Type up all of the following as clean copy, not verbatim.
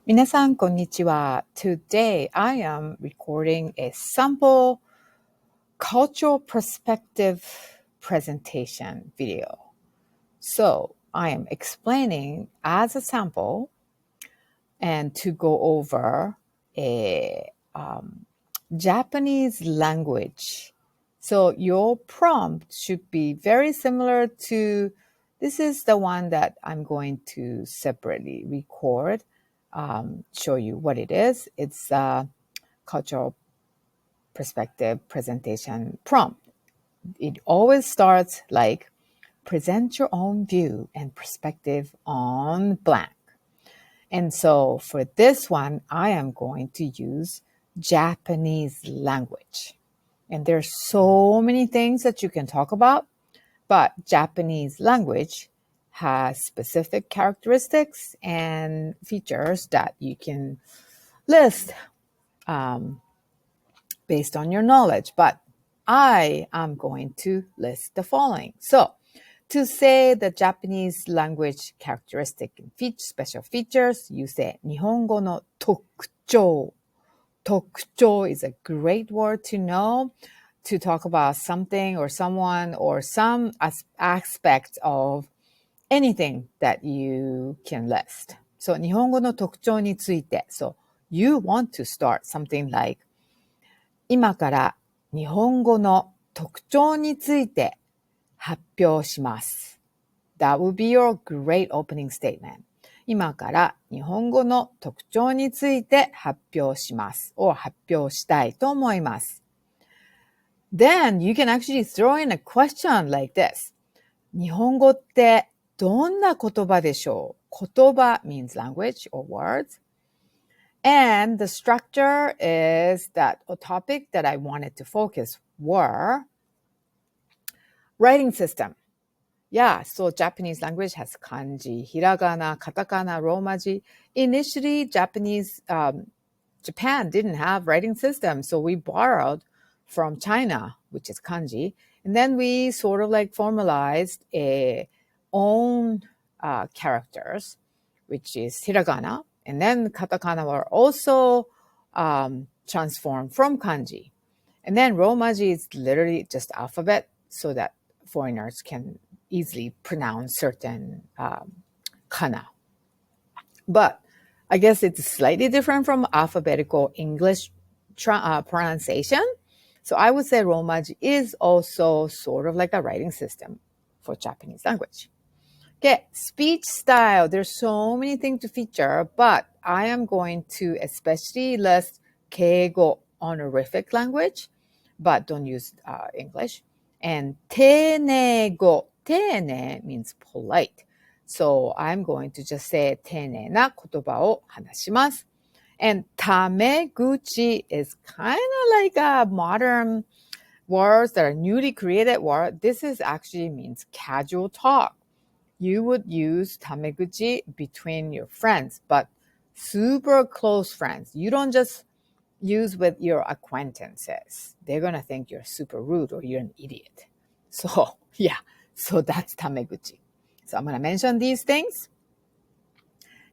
皆さん、こんにちは. Today, I am recording a sample cultural perspective presentation video. So, I am explaining as a sample and to go over a Japanese language. So, your prompt should be very similar to this is the one that I'm going to separately record, show you what it is. It's a cultural perspective presentation prompt. It always starts like present your own view and perspective on blank. And so for this one, I am going to use Japanese language. And there's so many things that you can talk about, but Japanese language has specific characteristics and features that you can list based on your knowledge. But I am going to list the following. So, to say the Japanese language characteristic and special features, you say 日本語の特徴. 特徴 is a great word to know to talk about something or someone or some aspect of anything that you can list. So, 日本語の特徴について. So, you want to start something like 今から日本語の特徴について発表します。That would be your great opening statement. 今から日本語の特徴について発表します。or 発表したいと思います。Then you can actually throw in a question like this. 日本語ってどんな言葉でしょう？言葉 means language or words. And the structure is that a topic that I wanted to focus were writing system. Yeah, so Japanese language has kanji, hiragana, katakana, romaji. Initially, Japan didn't have writing system, so we borrowed from China, which is kanji, and then we sort of like formalized a own characters, which is hiragana, and then katakana were also transformed from kanji. And then romaji is literally just alphabet so that foreigners can easily pronounce certain kana. But I guess it's slightly different from alphabetical English pronunciation. So I would say romaji is also sort of like a writing system for Japanese language. Okay, speech style. There's so many things to feature, but I am going to especially list keigo, honorific language, but don't use English. And teinego. Teine means polite. So I'm going to just say 丁寧な言葉を話します. And tameguchi is kind of like a modern words that are newly created word. This is actually means casual talk. You would use tameguchi between your friends, but super close friends. You don't just use with your acquaintances. They're going to think you're super rude or you're an idiot. So, yeah. So that's tameguchi. So I'm going to mention these things.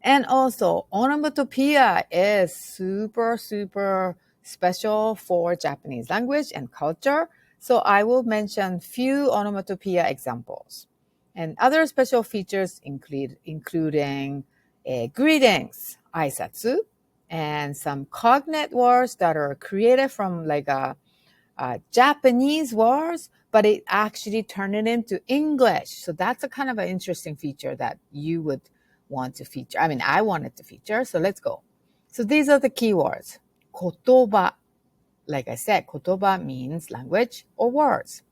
And also, onomatopoeia is super, super special for Japanese language and culture. So I will mention few onomatopoeia examples. And other special features including greetings, aisatsu, and some cognate words that are created from like a Japanese words, but it actually turned it into English. So that's a kind of an interesting feature that you would want to feature. I mean, I wanted to feature, so let's go. So these are the keywords. Kotoba. Like I said, kotoba means language or words.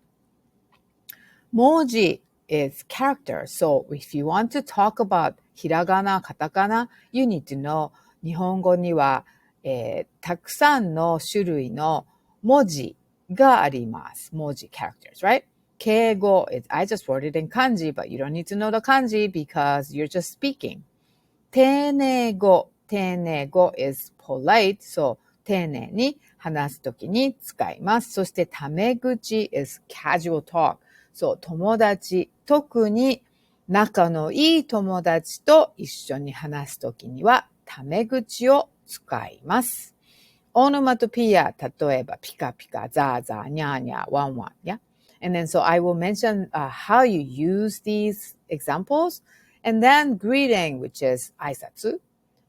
Moji is character. So if you want to talk about hiragana, katakana, you need to know 日本語には、たくさんの種類の文字があります。文字 characters, right? 敬語 is, I just wrote it in kanji, but you don't need to know the kanji because you're just speaking. 丁寧語 is polite, so 丁寧に話すときに使います。そしてタメ口 is casual talk. そう、友達、特に仲のいい友達と一緒に話すときにはタメ口を使います。オノマトピア、例えば、ピカピカ、ザーザー、ニャーニャー、ワンワン、yeah? And then so I will mention how you use these examples. And then greeting, which is 挨拶.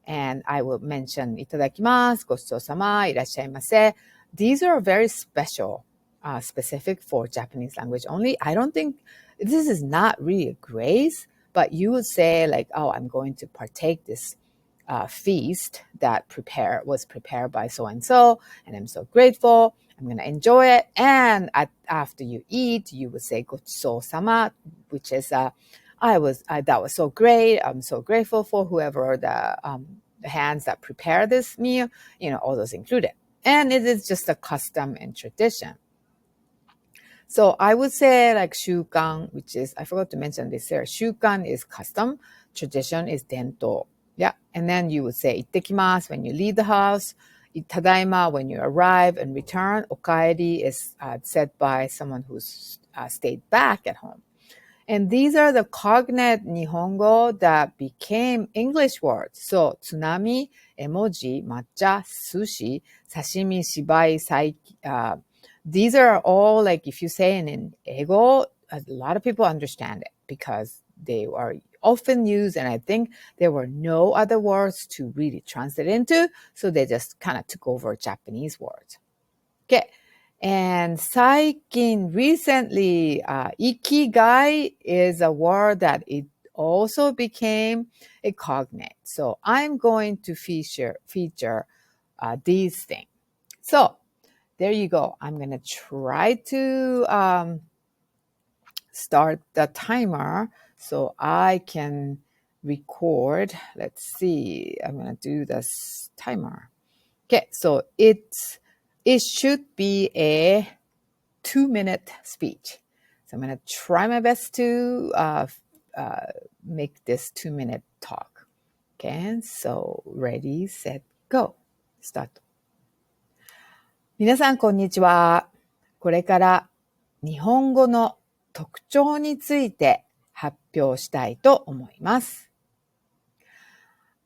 And I will mention いただきます、ごちそうさま、いらっしゃいませ. These are very special, specific for Japanese language only. I don't think, this is not really a grace, but you would say like, oh, I'm going to partake this feast that was prepared by so and so, and I'm so grateful. I'm going to enjoy it. And after you eat, you would say ごちそうさま, which is that was so great. I'm so grateful for whoever the hands that prepare this meal, all those included. And it is just a custom and tradition. So I would say like 習慣, which is, I forgot to mention this here. 習慣 is custom, tradition is 伝統. Yeah. And then you would say 行ってきます when you leave the house. ただいま when you arrive and return. おかえり is said by someone who's stayed back at home. And these are the cognate Nihongo that became English words. So, 津波, 絵文字, 抹茶, sushi, 刺身, 芝居, these are all like, if you say it in Eigo, a lot of people understand it because they are often used, and I think there were no other words to really translate into, so they just kind of took over Japanese words. Okay. And 最近, recently, ikigai is a word that it also became a cognate. So I'm going to feature these things. So there you go. I'm going to try to start the timer so I can record. Let's see. I'm going to do this timer. Okay, so it should be a 2-minute speech. So I'm going to try my best to make this 2-minute talk. Okay, so ready, set, go. Start. 皆さん、こんにちは。これから日本語の特徴について発表したいと思います。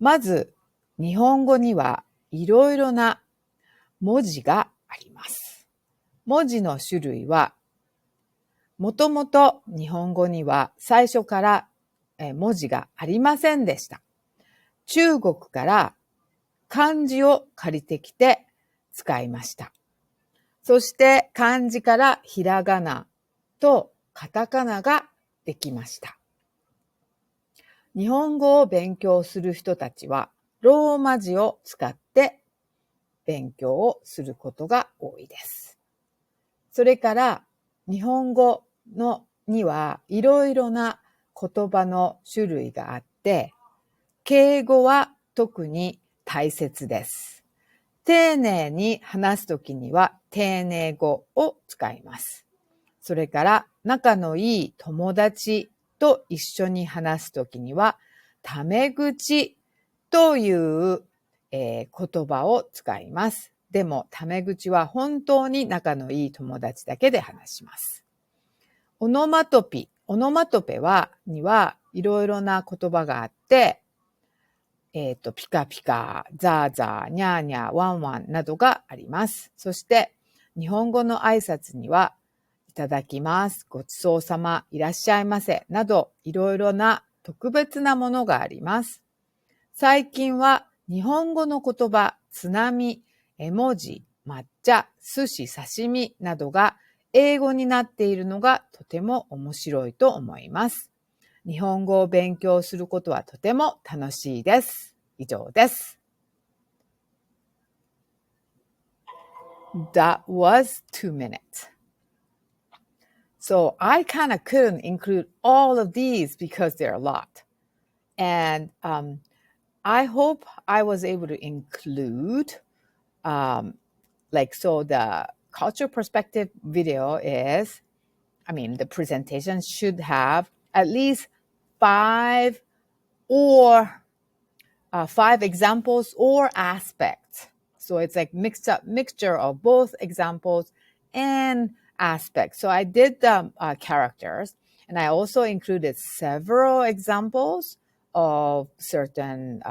まず、日本語にはいろいろな文字があります。文字の種類は、もともと日本語には最初から文字がありませんでした。中国から漢字を借りてきて使いました。そして漢字からひらがなとカタカナができました。日本語を勉強する人たちはローマ字を使って勉強をすることが多いです。それから日本語にはいろいろな言葉の種類があって、敬語は特に大切です。丁寧に話すときには丁寧語を使います。それから仲のいい友達と一緒に話すときにはタメ口という言葉を使います。でもタメ口は本当に仲のいい友達だけで話します。オノマトペにはいろいろな言葉があって、ピカピカ、ザーザー、ニャーニャー、ワンワンなどがあります。そして、日本語の挨拶には、いただきます、ごちそうさま、いらっしゃいませ、など、いろいろな特別なものがあります。最近は、日本語の言葉、津波、絵文字、抹茶、寿司、刺身などが英語になっているのがとても面白いと思います。日本語を勉強することはとても楽しいです。以上です。That was 2 minutes. So I kind of couldn't include all of these because there are a lot. And I hope I was able to include, so the cultural perspective video is, the presentation should have at least 5 examples or aspects. So it's like mixture of both examples and aspects. So I did the characters, and I also included several examples of certain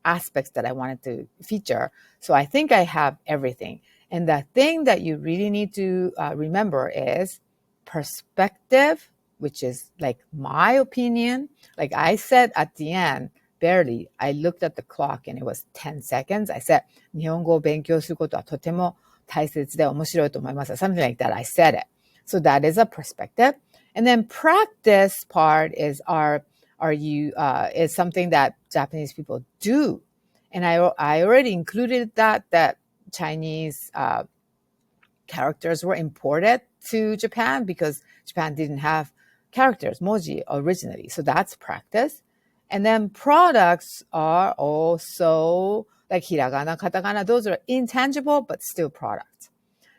aspects that I wanted to feature. So I think I have everything. And the thing that you really need to remember is perspective, which is like my opinion. Like I said at the end, barely, I looked at the clock and it was 10 seconds. I said, 日本語を勉強することはとても大切で面白いと思います. Something like that. I said it. So that is a perspective. And then practice part is is something that Japanese people do. And I already included that Chinese characters were imported to Japan because Japan didn't have characters, moji, originally. So that's practice. And then products are also like hiragana, katakana. Those are intangible, but still products.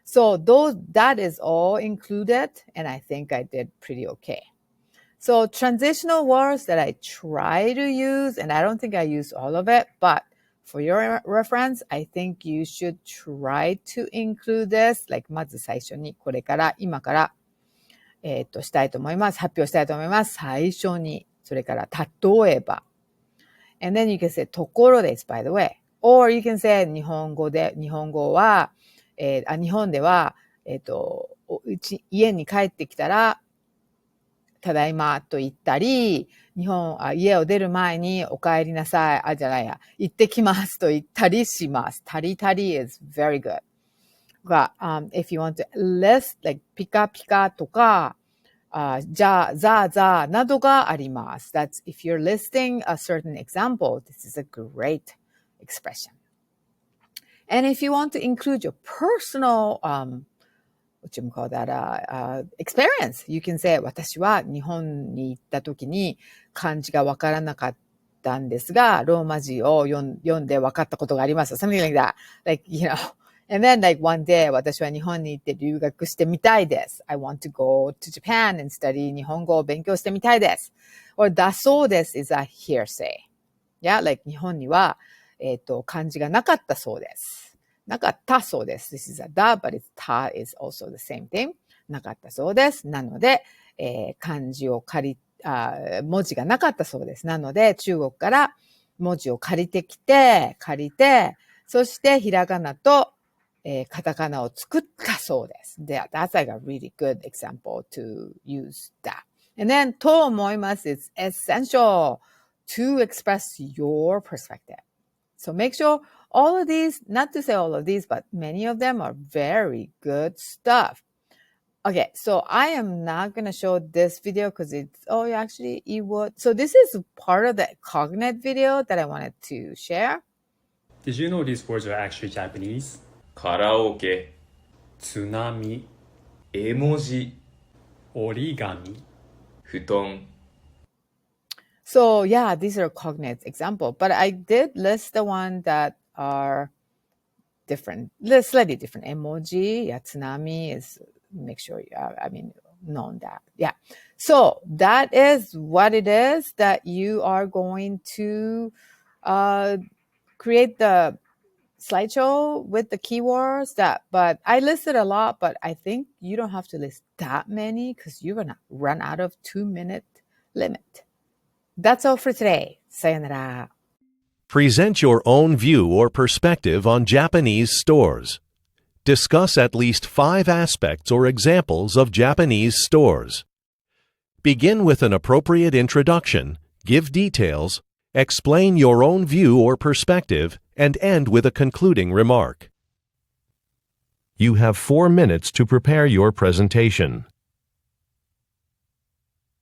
So that is all included. And I think I did pretty okay. So transitional words that I try to use, and I don't think I use all of it, but for your reference, I think you should try to include this. Like まず最初にこれから今からしたいと思います。発表したいと思います。最初に。それから例えば。And then you can say ところです by the way. Or you can say 日本語は、日本では、家に帰ってきたら、ただいまと言ったり、家を出る前にお帰りなさい。じゃないや。行ってきますと言ったりします。たりたり is very good. But, if you want to list, like ピカピカとか、じゃあ、ざあなどがあります。That's, if you're listing a certain example, this is a great expression. And if you want to include your personal, what you call that, experience, you can say, 私は日本に行った時に漢字がわからなかったんですが、ローマ字を読んでわかったことがあります。Something like that. Like, and then like one day, 私は日本に行って留学してみたいです。I want to go to Japan and study 日本語を勉強してみたいです。Or だそうです is a hearsay. Yeah, like 日本には、漢字がなかったそうです。なかったそうです。This is a da, but it's ta is also the same thing. なかったそうです。なので、漢字を文字がなかったそうです。なので、中国から文字を借りて、そしてひらがなと、カタカナを作ったそうです。That's like a really good example to use that. And then, と思います is essential to express your perspective. So make sure all of these, not to say all of these, but many of them are very good stuff. Okay, so I am not going to show this video because it would. So this is part of the Cognate video that I wanted to share. Did you know these words are actually Japanese? カラオケ、津波、絵文字、折り紙、布団。So yeah, these are Cognate example, but I did list the one that are different, slightly different. Emoji, tsunami is, make sure known that. Yeah. So that is what it is that you are going to create the slideshow with the keywords but I listed a lot, but I think you don't have to list that many because you're going to run out of 2-minute limit. That's all for today. Sayonara. Present your own view or perspective on Japanese stores. Discuss at least 5 aspects or examples of Japanese stores. Begin with an appropriate introduction, give details, explain your own view or perspective, and end with a concluding remark. You have 4 minutes to prepare your presentation.